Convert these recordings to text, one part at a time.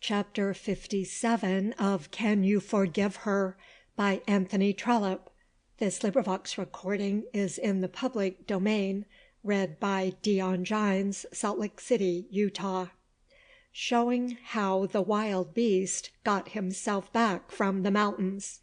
Chapter 57 of Can You Forgive Her, by Anthony Trollope. This recording is in the public domain, read by Dion Gines, Salt Lake City, Utah. Showing how the wild beast got himself back from the mountains.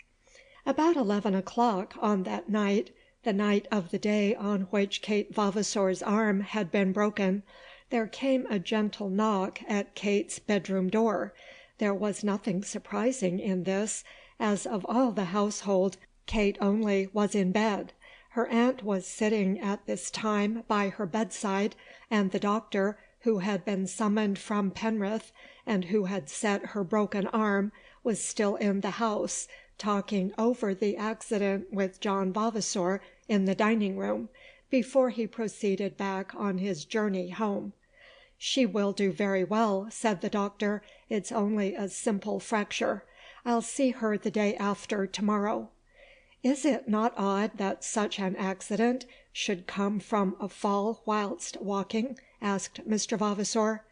About 11 o'clock on that night, the night of the day on which Kate Vavasor's arm had been broken, there came a gentle knock at Kate's bedroom door. There was nothing surprising in this, as of all the household Kate only was in bed. Her aunt was sitting at this time by her bedside, and the doctor, who had been summoned from Penrith, and who had set her broken arm, was still in the house, talking over the accident with John Vavasor in the dining-room, before he proceeded back on his journey home. "She will do very well," said the doctor. "It's only a simple fracture. I'll see her the day after to-morrow." "Is it not odd that such an accident should come from a fall whilst walking?" asked Mr. Vavasor.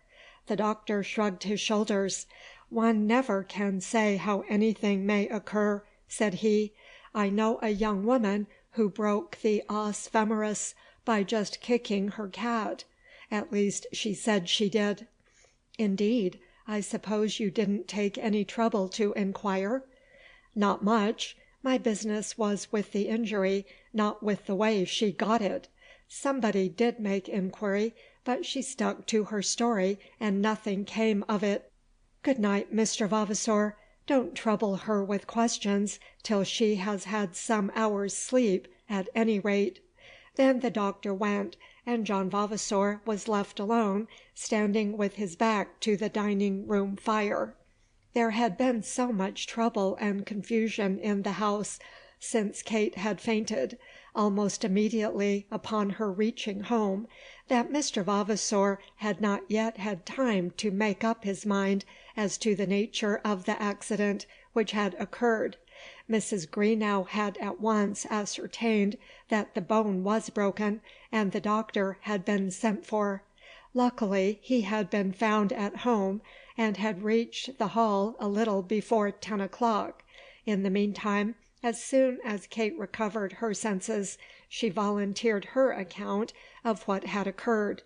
The doctor shrugged his shoulders. "One never can say how anything may occur," said he. "I know a young woman who broke the os femoris by just kicking her cat. At least she said she did." "Indeed! I suppose you didn't take any trouble to inquire?" "Not much. My business was with the injury, not with the way she got it. Somebody did make inquiry, but she stuck to her story, and nothing came of it. Good night, Mr. Vavasor. Don't trouble her with questions till she has had some hours' sleep, at any rate." Then the doctor went, and John Vavasor was left alone, standing with his back to the dining-room fire. There had been so much trouble and confusion in the house since Kate had fainted, almost immediately upon her reaching home, that Mr. Vavasor had not yet had time to make up his mind as to the nature of the accident which had occurred. Mrs. Greenow had at once ascertained that the bone was broken, and the doctor had been sent for. Luckily he had been found at home, and had reached the Hall a little before 10 o'clock. In the meantime, as soon as Kate recovered her senses, she volunteered her account of what had occurred.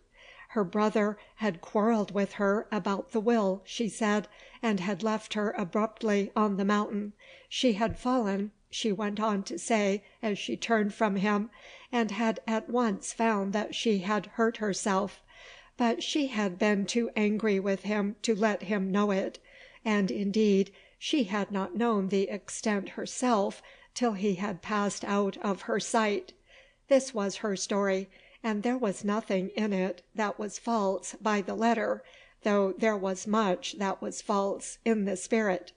Her brother had quarrelled with her about the will, she said, and had left her abruptly on the mountain. She had fallen, she went on to say as she turned from him, and had at once found that she had hurt herself. But she had been too angry with him to let him know it, and indeed she had not known the extent herself till he had passed out of her sight. This was her story, and there was nothing in it that was false by the letter, though there was much that was false in the spirit.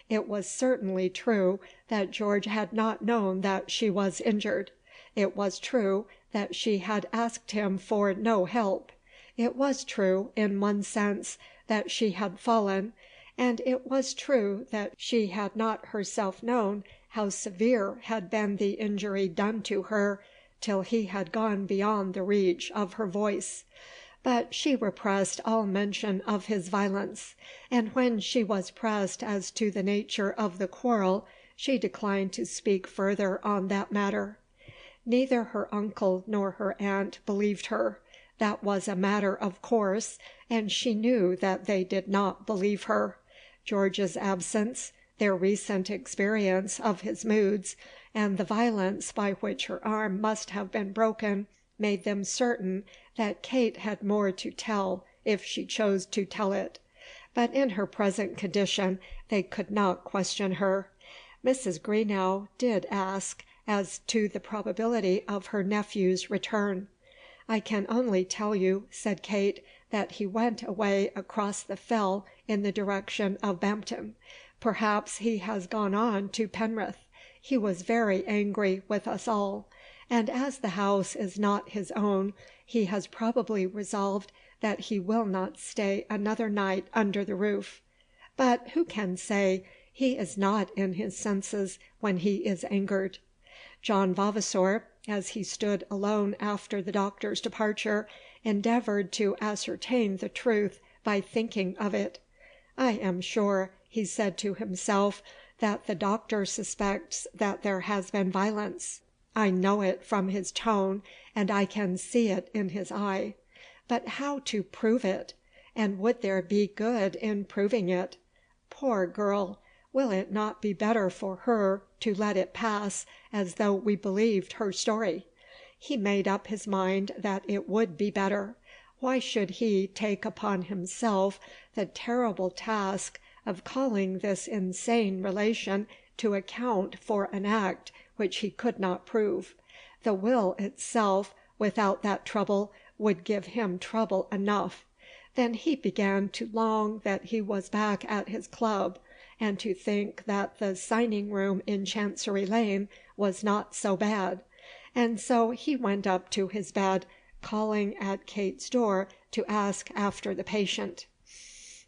It was certainly true that George had not known that she was injured. It was true that she had asked him for no help. It was true, in one sense, that she had fallen, and it was true that she had not herself known how severe had been the injury done to her, till he had gone beyond the reach of her voice. But she repressed all mention of his violence, and when she was pressed as to the nature of the quarrel, she declined to speak further on that matter. Neither her uncle nor her aunt believed her. That was a matter of course, and she knew that they did not believe her. George's absence, their recent experience of his moods, and the violence by which her arm must have been broken, made them certain that Kate had more to tell if she chose to tell it. But in her present condition they could not question her. Mrs. Greenow did ask as to the probability of her nephew's return. "I can only tell you," said Kate, "that he went away across the fell in the direction of Bampton. Perhaps he has gone on to Penrith. He was very angry with us all, and as the house is not his own, he has probably resolved that he will not stay another night under the roof. But who can say? He is not in his senses when he is angered." John Vavasor, as he stood alone after the doctor's departure, endeavoured to ascertain the truth by thinking of it. "I am sure," he said to himself, "that the doctor suspects that there has been violence. I know it from his tone, and I can see it in his eye. But how to prove it? And would there be good in proving it? Poor girl! Will it not be better for her to let it pass as though we believed her story?" He made up his mind that it would be better. Why should he take upon himself the terrible task of calling this insane relation to account for an act which he could not prove? The will itself, without that trouble, would give him trouble enough. Then he began to long that he was back at his club, and to think that the signing-room in Chancery Lane was not so bad. And so he went up to his bed, calling at Kate's door to ask after the patient.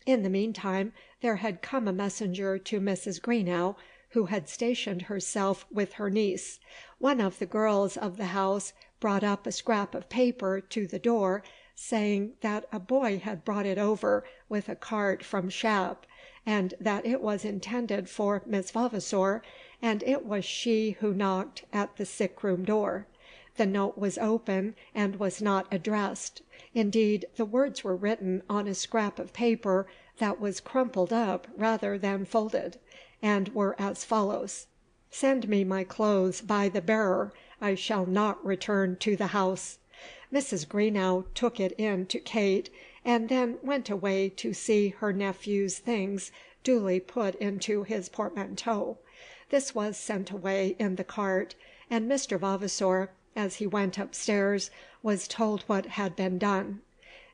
In the meantime there had come a messenger to Mrs. Greenow, who had stationed herself with her niece. One of the girls of the house brought up a scrap of paper to the door, saying that a boy had brought it over with a cart from Shap, and that it was intended for Miss Vavasor, and it was she who knocked at the sick-room door. The note was open and was not addressed. Indeed, the words were written on a scrap of paper that was crumpled up rather than folded, and were as follows: "Send me my clothes by the bearer. I shall not return to the house." Mrs. Greenow took it in to Kate, and then went away to see her nephew's things duly put into his portmanteau. This was sent away in the cart, and Mr. Vavasor, as he went upstairs, was told what had been done.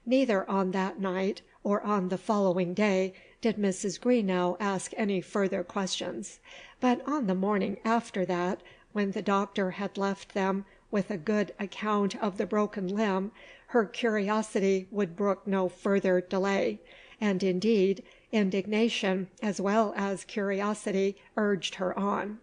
Neither on that night or on the following day did Mrs. Greenow ask any further questions. But on the morning after that, when the doctor had left them with a good account of the broken limb, her curiosity would brook no further delay, and indeed indignation as well as curiosity urged her on.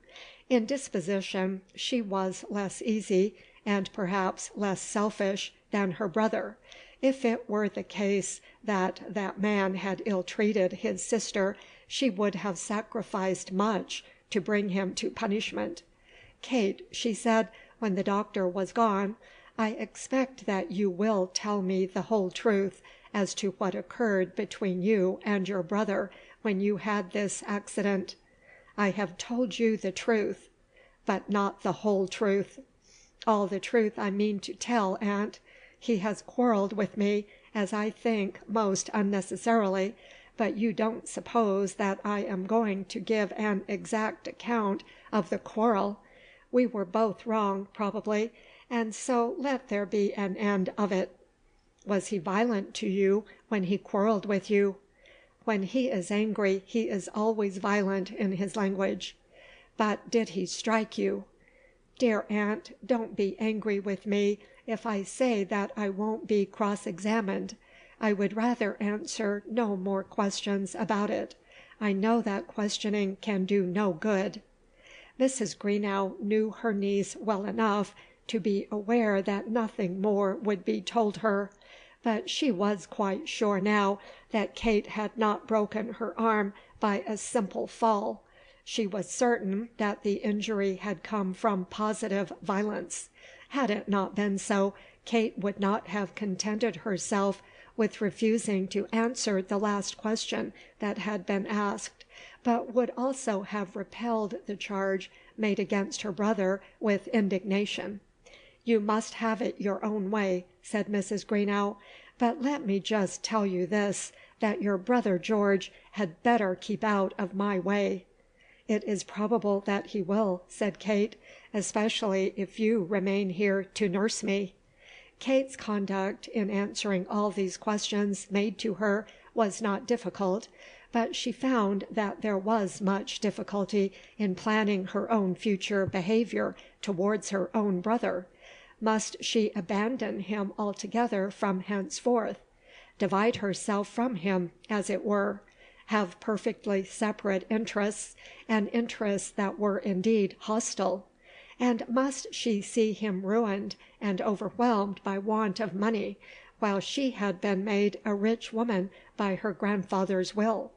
In disposition she was less easy, and perhaps less selfish, than her brother. If it were the case that that man had ill-treated his sister, she would have sacrificed much to bring him to punishment. "Kate," she said, when the doctor was gone, "I expect that you will tell me the whole truth as to what occurred between you and your brother when you had this accident." "I have told you the truth." "But not the whole truth." "All the truth I mean to tell, aunt. He has quarrelled with me, as I think, most unnecessarily, but you don't suppose that I am going to give an exact account of the quarrel. We were both wrong, probably, and so let there be an end of it." "Was he violent to you when he quarrelled with you?" "When he is angry he is always violent in his language." "But did he strike you?" "Dear aunt, don't be angry with me if I say that I won't be cross-examined. I would rather answer no more questions about it. I know that questioning can do no good." Mrs. Greenow knew her niece well enough to be aware that nothing more would be told her, but she was quite sure now that Kate had not broken her arm by a simple fall. She was certain that the injury had come from positive violence. Had it not been so, Kate would not have contented herself with refusing to answer the last question that had been asked, but would also have repelled the charge made against her brother with indignation. "You must have it your own way," said Mrs. Greenow, "but let me just tell you this, that your brother George had better keep out of my way." "It is probable that he will," said Kate, "especially if you remain here to nurse me." Kate's conduct in answering all these questions made to her was not difficult, but she found that there was much difficulty in planning her own future behaviour towards her own brother. Must she abandon him altogether from henceforth? Divide herself from him, as it were? Have perfectly separate interests, and interests that were indeed hostile? And must she see him ruined and overwhelmed by want of money, while she had been made a rich woman by her grandfather's will?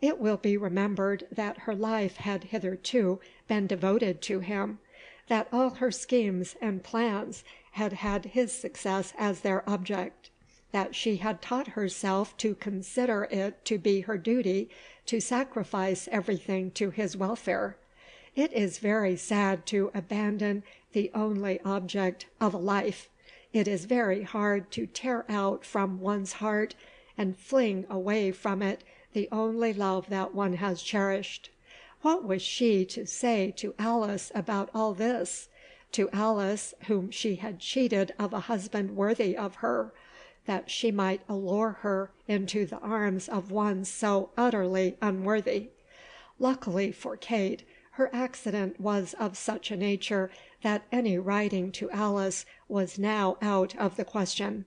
it will be remembered that her life had hitherto been devoted to him, that all her schemes and plans had had his success as their object, that she had taught herself to consider it to be her duty to sacrifice everything to his welfare. It is very sad to abandon the only object of a life. It is very hard to tear out from one's heart and fling away from it the only love that one has cherished. What was she to say to Alice about all this? To Alice, whom she had cheated of a husband worthy of her, that she might allure her into the arms of one so utterly unworthy. Luckily for Kate, her accident was of such a nature that any writing to Alice was now out of the question.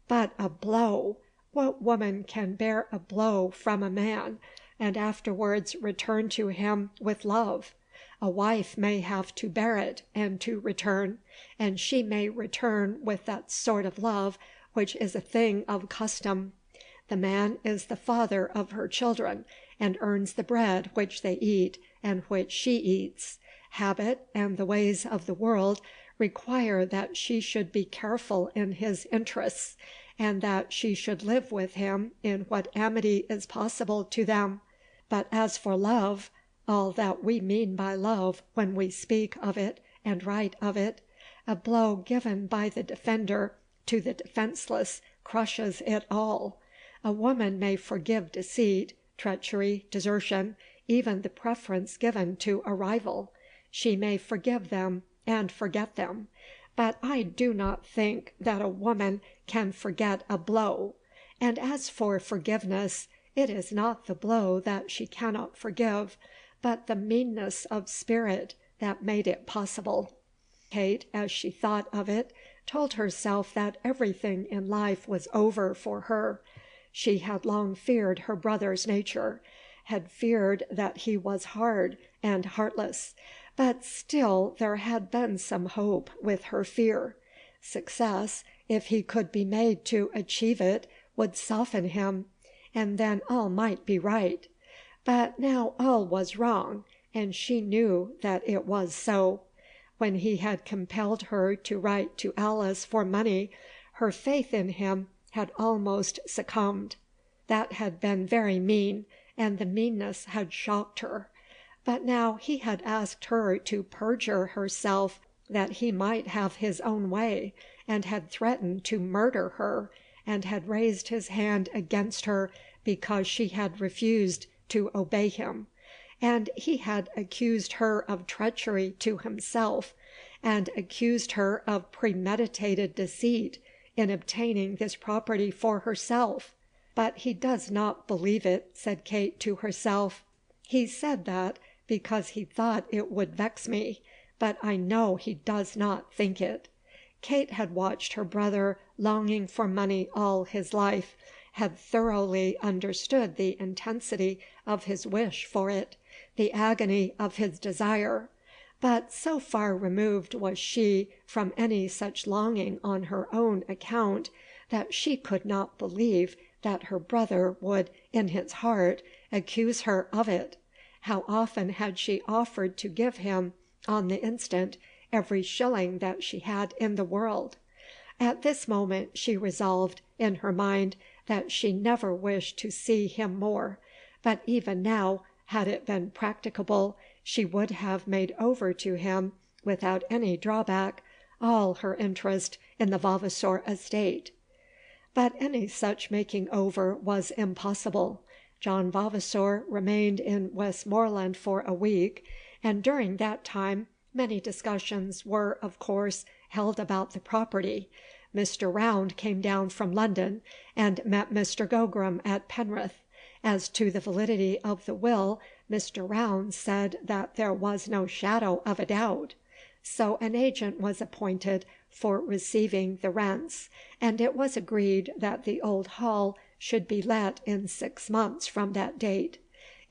But a blow! What woman can bear a blow from a man, and afterwards return to him with love? A wife may have to bear it and to return, and she may return with that sort of love which is a thing of custom. The man is the father of her children, and earns the bread which they eat and which she eats. Habit and the ways of the world require that she should be careful in his interests, and that she should live with him in what amity is possible to them. But as for love, all that we mean by love when we speak of it and write of it, a blow given by the defender to the defenceless crushes it all. A woman may forgive deceit, treachery, desertion, even the preference given to a rival. She may forgive them and forget them. But I do not think that a woman can forget a blow. And as for forgiveness, it is not the blow that she cannot forgive, but the meanness of spirit that made it possible. Kate, as she thought of it, told herself that everything in life was over for her. She had long feared her brother's nature, had feared that he was hard and heartless, but still there had been some hope with her fear. Success, if he could be made to achieve it, would soften him, and then all might be right. But now all was wrong, and she knew that it was so. When he had compelled her to write to Alice for money, her faith in him had almost succumbed. That had been very mean, and the meanness had shocked her. But now he had asked her to perjure herself that he might have his own way, and had threatened to murder her, and had raised his hand against her because she had refused to obey him. And he had accused her of treachery to himself, and accused her of premeditated deceit in obtaining this property for herself. But he does not believe it, said Kate to herself. He said that because he thought it would vex me, but I know he does not think it. Kate had watched her brother longing for money all his life, had thoroughly understood the intensity of his wish for it, the agony of his desire, but so far removed was she from any such longing on her own account, that she could not believe that her brother would in his heart accuse her of it. How often had she offered to give him on the instant every shilling that she had in the world. At this moment she resolved in her mind that she never wished to see him more, but even now, had it been practicable, she would have made over to him, without any drawback, all her interest in the Vavasor estate. But any such making over was impossible. John Vavasor remained in Westmoreland for a week, and during that time many discussions were, of course, held about the property. Mr. Round came down from London, and met Mr. Gogram at Penrith. As to the validity of the will, Mr. Round said that there was no shadow of a doubt. So an agent was appointed for receiving the rents, and it was agreed that the old hall should be let in 6 months from that date.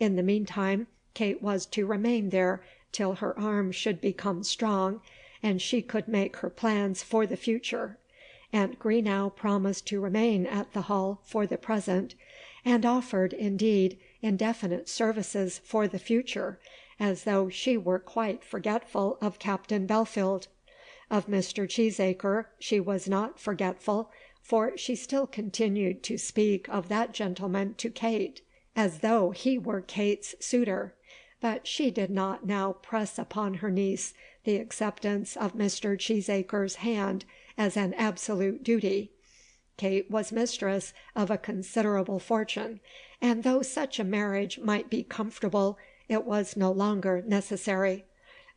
In the meantime, Kate was to remain there till her arm should become strong, and she could make her plans for the future. Aunt Greenow promised to remain at the Hall for the present, and offered, indeed, indefinite services for the future, as though she were quite forgetful of Captain Belfield. Of Mr. Cheesacre she was not forgetful, for she still continued to speak of that gentleman to Kate, as though he were Kate's suitor, but she did not now press upon her niece the acceptance of Mr. Cheesacre's hand as an absolute duty. Kate was mistress of a considerable fortune, and though such a marriage might be comfortable, it was no longer necessary.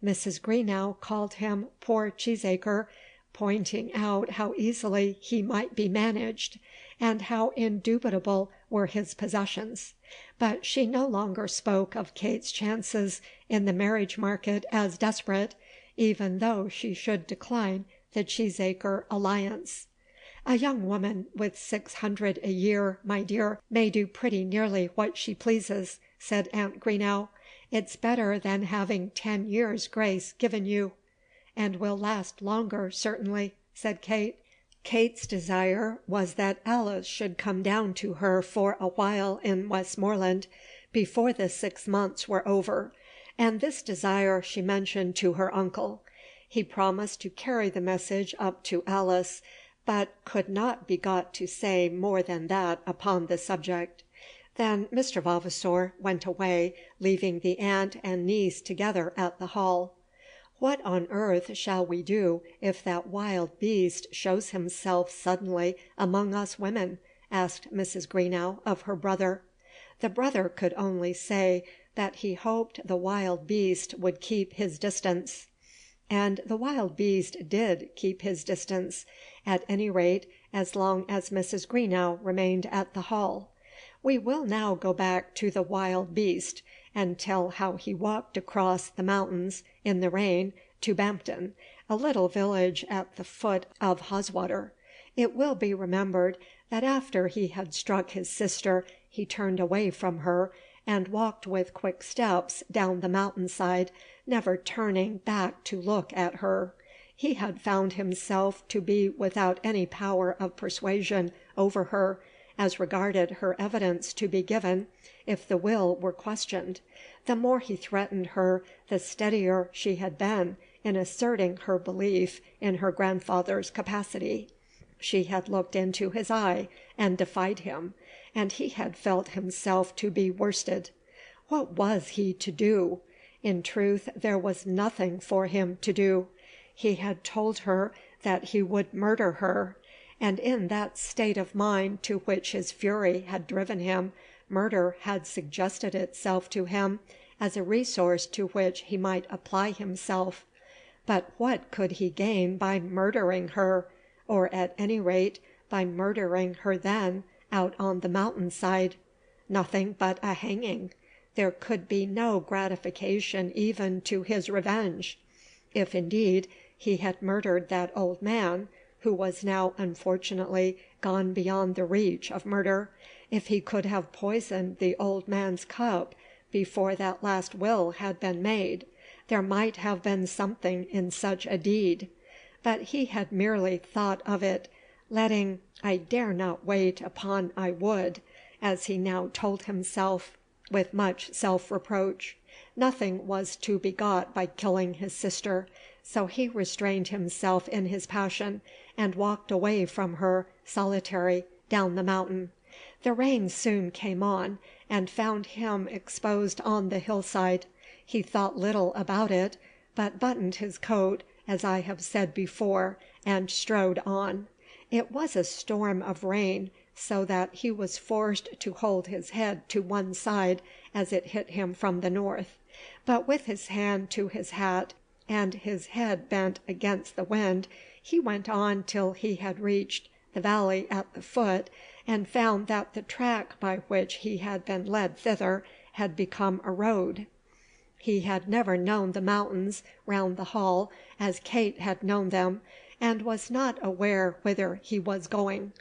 Mrs. Greenow called him poor Cheesacre, pointing out how easily he might be managed, and how indubitable were his possessions; but she no longer spoke of Kate's chances in the marriage market as desperate, even though she should decline the Cheesacre alliance. "A young woman with 600 a year, my dear, may do pretty nearly what she pleases," said Aunt Greenow. "It's better than having 10 years' grace given you." "And will last longer, certainly," said Kate. Kate's desire was that Alice should come down to her for a while in Westmoreland before the 6 months were over, and this desire she mentioned to her uncle. He promised to carry the message up to Alice, but could not be got to say more than that upon the subject. Then Mr. Vavasor went away, leaving the aunt and niece together at the Hall. "What on earth shall we do if that wild beast shows himself suddenly among us women?" asked Mrs. Greenow of her brother. The brother could only say that he hoped the wild beast would keep his distance. And the wild beast did keep his distance, at any rate as long as Mrs. Greenow remained at the Hall. We will now go back to the wild beast, and tell how he walked across the mountains in the rain to Bampton, a little village at the foot of Haweswater. It will be remembered that after he had struck his sister he turned away from her, and walked with quick steps down the mountain side, never turning back to look at her. He had found himself to be without any power of persuasion over her, as regarded her evidence to be given, if the will were questioned. The more he threatened her, the steadier she had been in asserting her belief in her grandfather's capacity. She had looked into his eye and defied him, and he had felt himself to be worsted. What was he to do? In truth, there was nothing for him to do. He had told her that he would murder her, and in that state of mind to which his fury had driven him, murder had suggested itself to him as a resource to which he might apply himself. But what could he gain by murdering her, or at any rate by murdering her then, out on the mountain side? Nothing but a hanging. There could be no gratification even to his revenge. If indeed he had murdered that old man, who was now unfortunately gone beyond the reach of murder, if he could have poisoned the old man's cup before that last will had been made, there might have been something in such a deed. But he had merely thought of it, letting "I dare not wait upon I would," as he now told himself, with much self-reproach. Nothing was to be got by killing his sister, so he restrained himself in his passion, and walked away from her, solitary, down the mountain. The rain soon came on, and found him exposed on the hillside. He thought little about it, but buttoned his coat, as I have said before, and strode on. It was a storm of rain, so that he was forced to hold his head to one side as it hit him from the north. But with his hand to his hat, and his head bent against the wind, he went on till he had reached the valley at the foot, and found that the track by which he had been led thither had become a road. He had never known the mountains round the Hall as Kate had known them, and was not aware whither he was going.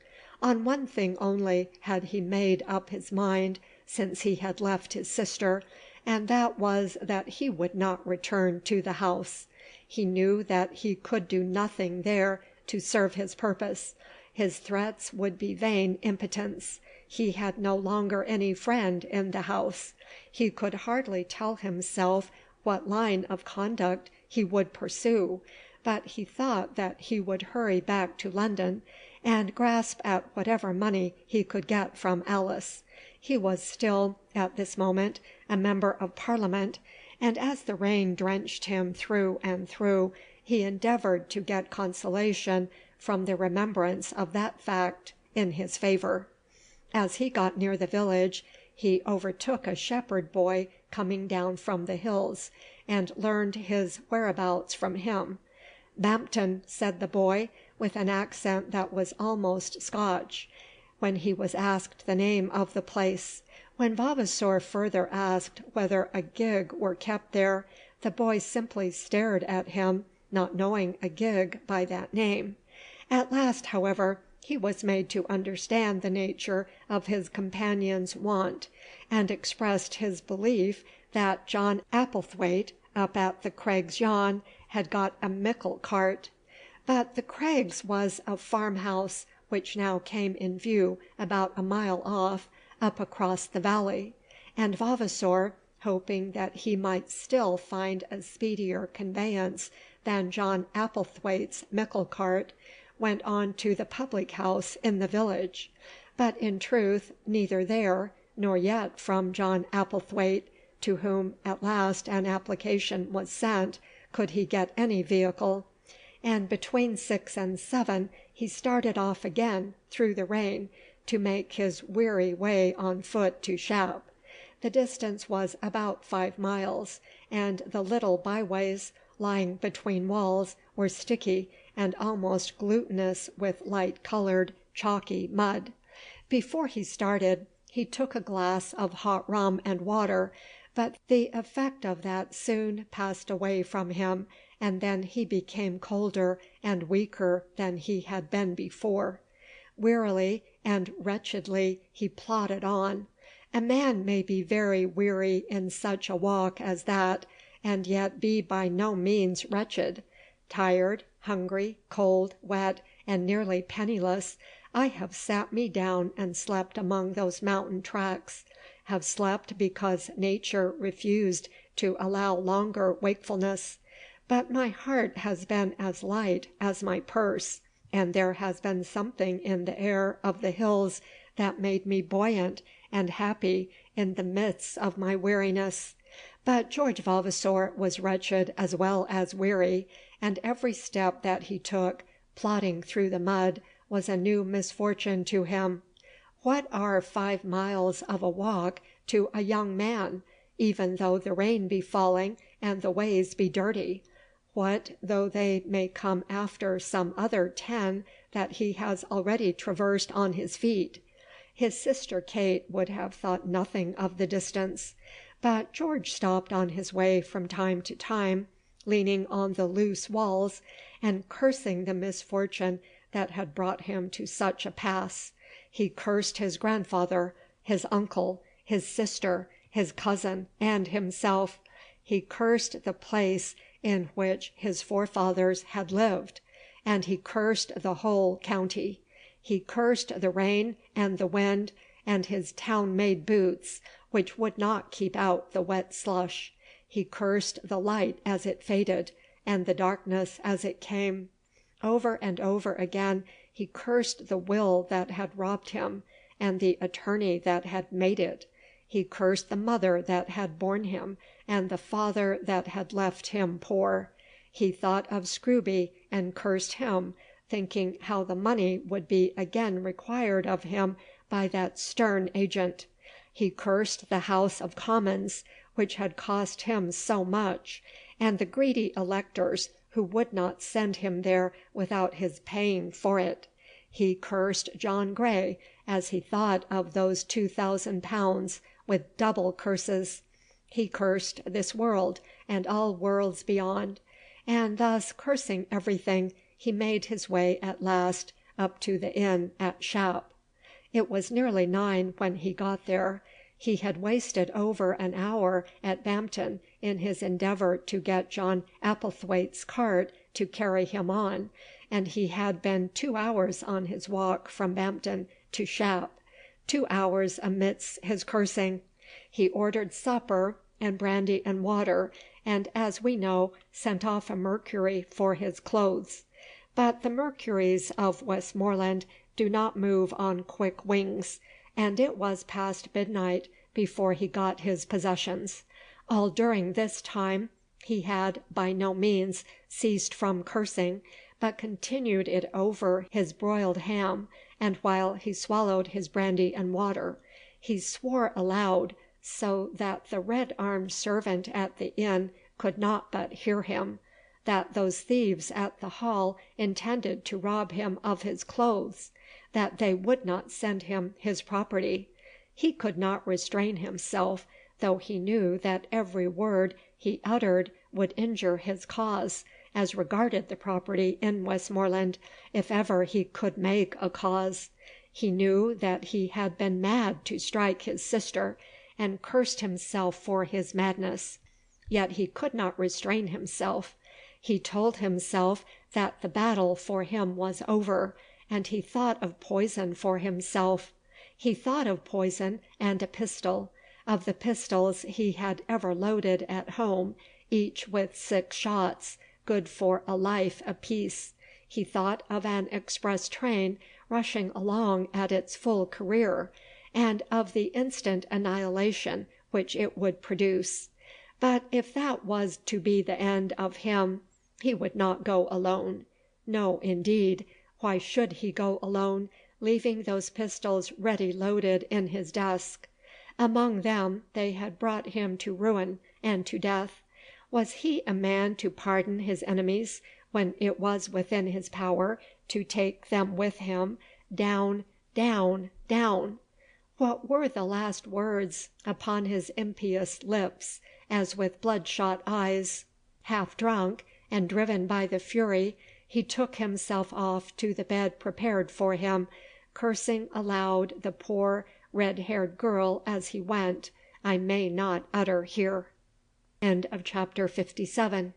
On one thing only had he made up his mind since he had left his sister, and that was that he would not return to the house. He knew that he could do nothing there to serve his purpose. His threats would be vain impotence. he had no longer any friend in the house. He could hardly tell himself what line of conduct he would pursue, but he thought that he would hurry back to London and grasp at whatever money he could get from Alice. He was still, at this moment, a member of Parliament, and as the rain drenched him through and through, he endeavoured to get consolation from the remembrance of that fact in his favour. As he got near the village, he overtook a shepherd boy coming down from the hills, and learned his whereabouts from him. "Bampton," said the boy, with an accent that was almost Scotch, when he was asked the name of the place. When Vavasor further asked whether a gig were kept there, the boy simply stared at him, not knowing a gig by that name. At last, however, he was made to understand the nature of his companion's want, and expressed his belief that John Applethwaite, up at the Craig's Yawn, had got a mickle cart. But the Craig's was a farmhouse, which now came in view about a mile off, up across the valley, and Vavasor, hoping that he might still find a speedier conveyance than John Applethwaite's mickle cart, went on to the public house in the village. But in truth, neither there, nor yet from John Applethwaite, to whom at last an application was sent, could he get any vehicle, and between 6 and 7 he started off again through the rain to make his weary way on foot to Shap. The distance was about 5 miles, and the little byways lying between walls were sticky and almost glutinous with light-coloured, chalky mud. Before he started, he took a glass of hot rum and water, but the effect of that soon passed away from him, and then he became colder and weaker than he had been before. Wearily and wretchedly he plodded on. A man may be very weary in such a walk as that, and yet be by no means wretched. Tired, hungry, cold, wet, and nearly penniless, I have sat me down and slept among those mountain tracks, have slept because nature refused to allow longer wakefulness. But my heart has been as light as my purse, and there has been something in the air of the hills that made me buoyant and happy in the midst of my weariness. But George Vavasor was wretched as well as weary, and every step that he took, plodding through the mud, was a new misfortune to him. What are 5 miles of a walk to a young man, even though the rain be falling and the ways be dirty? What though they may come after some other 10 that he has already traversed on his feet? His sister Kate would have thought nothing of the distance, but George stopped on his way from time to time, leaning on the loose walls, and cursing the misfortune that had brought him to such a pass. He cursed his grandfather, his uncle, his sister, his cousin, and himself. He cursed the place in which his forefathers had lived, and he cursed the whole county. He cursed the rain and the wind and his town-made boots, which would not keep out the wet slush. He cursed the light as it faded, and the darkness as it came. Over and over again he cursed the will that had robbed him, and the attorney that had made it. He cursed the mother that had borne him, and the father that had left him poor. He thought of Scrooby, and cursed him, thinking how the money would be again required of him by that stern agent. He cursed the House of Commons, which had cost him so much, and the greedy electors who would not send him there without his paying for it. He cursed John Grey as he thought of those £2,000, with double curses. He cursed this world and all worlds beyond, and thus cursing everything, he made his way at last up to the inn at Shap. It was nearly 9 when he got there. He had wasted over an hour at Bampton in his endeavour to get John Applethwaite's cart to carry him on, and he had been 2 hours on his walk from Bampton to Shap. 2 hours amidst his cursing. He ordered supper and brandy and water, and, as we know, sent off a Mercury for his clothes. But the Mercuries of Westmoreland do not move on quick wings, and it was past midnight before he got his possessions. All during this time he had by no means ceased from cursing, but continued it over his broiled ham, and while he swallowed his brandy and water, he swore aloud, so that the red-armed servant at the inn could not but hear him, that those thieves at the hall intended to rob him of his clothes, that they would not send him his property. He could not restrain himself, though he knew that every word he uttered would injure his cause, as regarded the property in Westmoreland, if ever he could make a cause. He knew that he had been mad to strike his sister, and cursed himself for his madness. Yet he could not restrain himself. He told himself that the battle for him was over, and he thought of poison for himself. He thought of poison and a pistol, of the pistols he had ever loaded at home, each with 6 shots, good for a life apiece. He thought of an express train rushing along at its full career, and of the instant annihilation which it would produce. But if that was to be the end of him, he would not go alone. No, indeed. Why should he go alone, leaving those pistols ready loaded in his desk? Among them they had brought him to ruin and to death. Was he a man to pardon his enemies when it was within his power to take them with him down, down, down? What were the last words upon his impious lips, as with bloodshot eyes, half drunk and driven by the fury, he took himself off to the bed prepared for him, cursing aloud the poor red-haired girl as he went, I may not utter here. End of chapter 57.